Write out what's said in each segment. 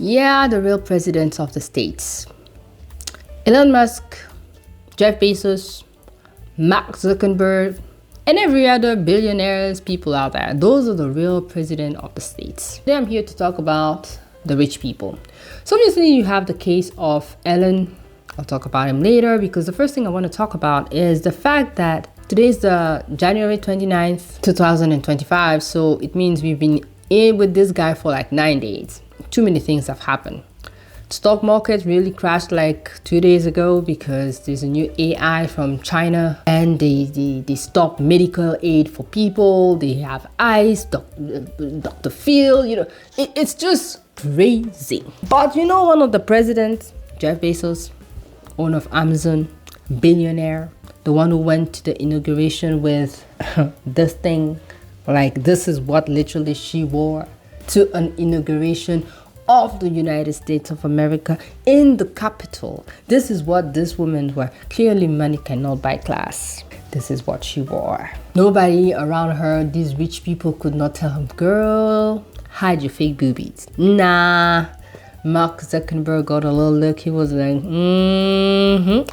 Yeah, the real presidents of the states. Elon Musk, Jeff Bezos, Mark Zuckerberg, and every other billionaires people out there. Those are the real president of the states. Today I'm here to talk about the rich people. So obviously you have the case of Elon. I'll talk about him later because the first thing I want to talk about is the fact that today is the January 29th, 2025. So it means we've been in with this guy for like 9 days. Too many things have happened. Stock market really crashed like 2 days ago because there's a new AI from China and they stopped medical aid for people. They have ICE, Dr. Phil, it's just crazy. But one of the presidents, Jeff Bezos, owner of Amazon, billionaire, the one who went to the inauguration with this thing, like this is what literally she wore to an inauguration of the United States of America in the Capitol. This is what this woman wore. Clearly money cannot buy class. This is what she wore. Nobody around her, these rich people, could not tell him, girl, hide your fake boobies. Nah. Mark Zuckerberg got a little look. He was like,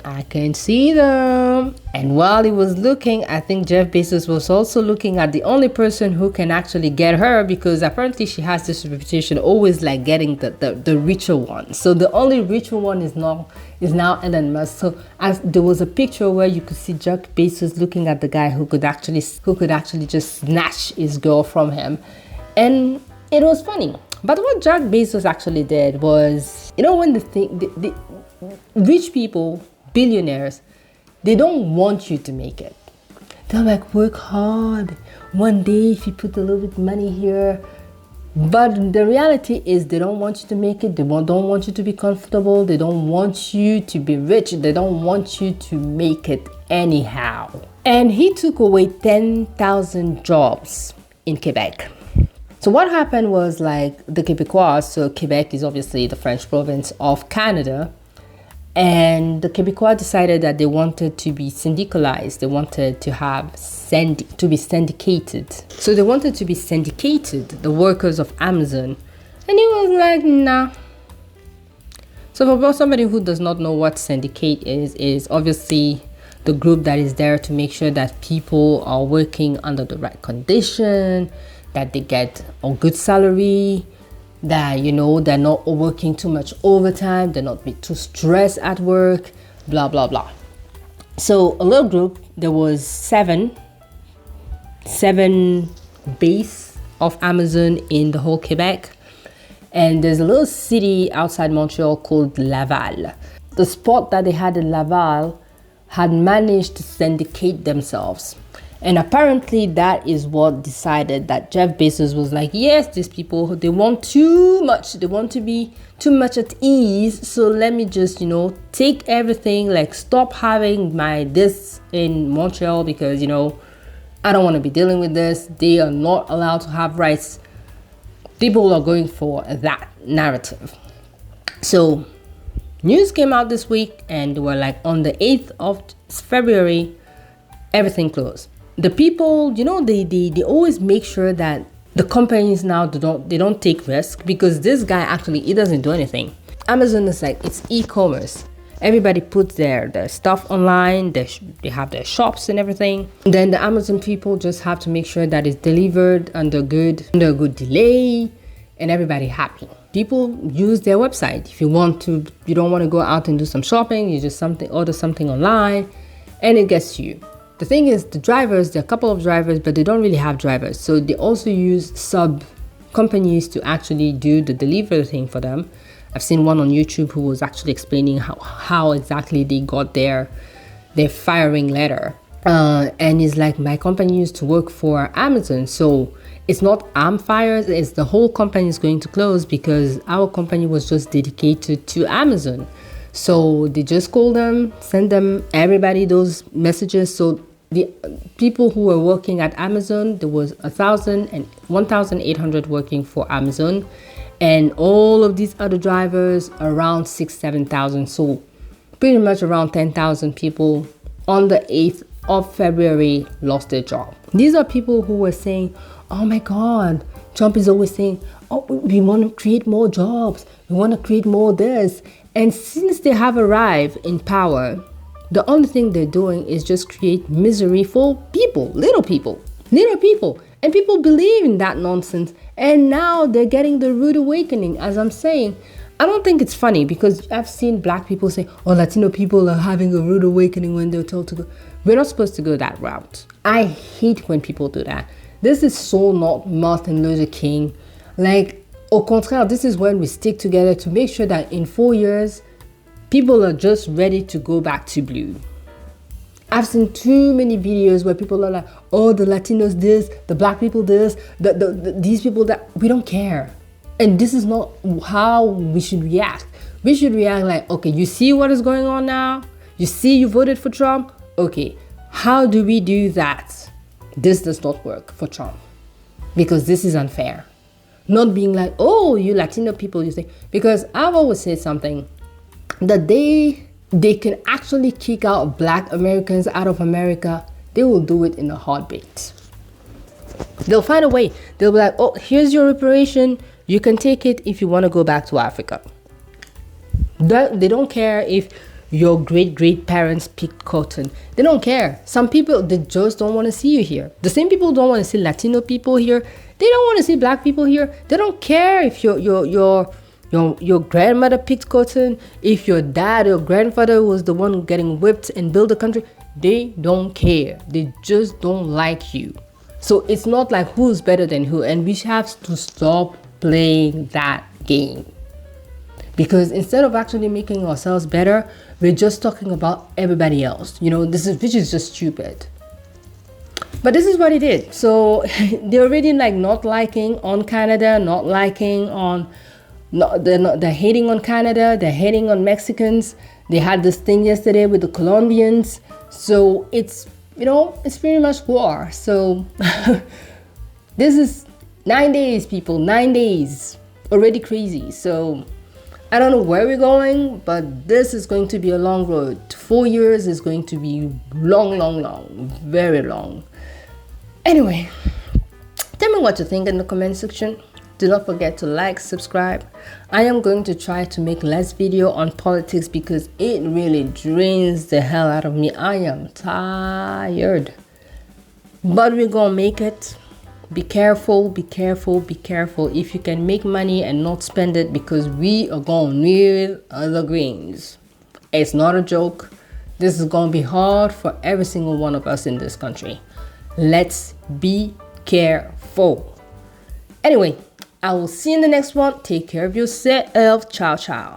I can see them. And while he was looking, I think Jeff Bezos was also looking at the only person who can actually get her, because apparently she has this reputation always like getting the richer one. So the only richer one is now Elon Musk. So as there was a picture where you could see Jeff Bezos looking at the guy who could actually just snatch his girl from him, and it was funny. But what Jeff Bezos actually did was, when the rich people, billionaires, they don't want you to make it. They're like, work hard. One day, if you put a little bit of money here. But the reality is they don't want you to make it. They don't want you to be comfortable. They don't want you to be rich. They don't want you to make it anyhow. And he took away 10,000 jobs in Quebec. So what happened was, like, the Quebecois, so Quebec is obviously the French province of Canada, and the Quebecois decided that they wanted to be syndicalized. They wanted to be syndicated. So they wanted to be syndicated, the workers of Amazon. And he was like, nah. So for somebody who does not know what syndicate is obviously the group that is there to make sure that people are working under the right condition, that they get a good salary, that, they're not working too much overtime, they're not too stressed at work, blah, blah, blah. So a little group, there was seven base of Amazon in the whole Quebec. And there's a little city outside Montreal called Laval. The spot that they had in Laval had managed to syndicate themselves. And apparently that is what decided that Jeff Bezos was like, yes, these people, they want too much. They want to be too much at ease. So let me just, take everything, like stop having this in Montreal because, I don't want to be dealing with this. They are not allowed to have rights. People are going for that narrative. So news came out this week and they were like, on the 8th of February, everything closed. The people, they always make sure that the companies now they don't take risk, because this guy actually, he doesn't do anything. Amazon is like, it's e-commerce. Everybody puts their stuff online. They have their shops and everything. And then the Amazon people just have to make sure that it's delivered under a good delay, and everybody happy. People use their website. If you don't want to go out and do some shopping, you just order something online, and it gets to you. The thing is, the drivers, there are a couple of drivers, but they don't really have drivers. So they also use sub companies to actually do the delivery thing for them. I've seen one on YouTube who was actually explaining how exactly they got their firing letter. And it's like, my company used to work for Amazon. So it's not I'm fired, it's the whole company is going to close because our company was just dedicated to Amazon. So they just call them, send them, everybody, those messages. So the people who were working at Amazon, there was 1,800 working for Amazon, and all of these other drivers around 7,000. So pretty much around 10,000 people on the 8th of February lost their job. These are people who were saying, oh my God, Trump is always saying, oh, we want to create more jobs. We want to create more this. And since they have arrived in power, the only thing they're doing is just create misery for people, little people. And people believe in that nonsense. And now they're getting the rude awakening, as I'm saying. I don't think it's funny because I've seen black people say, oh, Latino people are having a rude awakening when they're told to go. We're not supposed to go that route. I hate when people do that. This is so not Martin Luther King. Like, au contraire, this is when we stick together to make sure that in 4 years, people are just ready to go back to blue. I've seen too many videos where people are like, oh, the Latinos this, the black people this, these people that. We don't care. And this is not how we should react. We should react like, okay, you see what is going on now? You see you voted for Trump? Okay, how do we do that? This does not work for Trump because this is unfair. Not being like, oh, you Latino people, you say. Because I've always said something, that they can actually kick out black Americans out of America. They will do it in a heartbeat. They'll find a way. They'll be like, oh, here's your reparation. You can take it if you want to go back to Africa. They don't care if your great parents picked cotton. They don't care. Some people, they just don't want to see you here. The same people don't want to see Latino people here. They don't want to see black people here. They don't care if your grandmother picked cotton, if your dad or grandfather was the one getting whipped and built the country. They don't care. They just don't like you. So it's not like who's better than who. And we have to stop playing that game. Because instead of actually making ourselves better, we're just talking about everybody else. Which is just stupid. But this is what he did. So they're already like not liking on Canada, not liking on, they're hating on Canada, they're hating on Mexicans. They had this thing yesterday with the Colombians. So it's pretty much war. So this is 9 days, people, 9 days, already crazy. So I don't know where we're going, but this is going to be a long road. 4 years is going to be long, very long. Anyway, tell me what you think in the comment section. Do not forget to like, subscribe. I am going to try to make less video on politics because it really drains the hell out of me. I am tired. But we're gonna make it. Be careful, be careful, be careful. If you can make money and not spend it, because we are gonna need other greens. It's not a joke. This is gonna be hard for every single one of us in this country. Let's be careful. Anyway, I will see you in the next one. Take care of yourself. Ciao, ciao.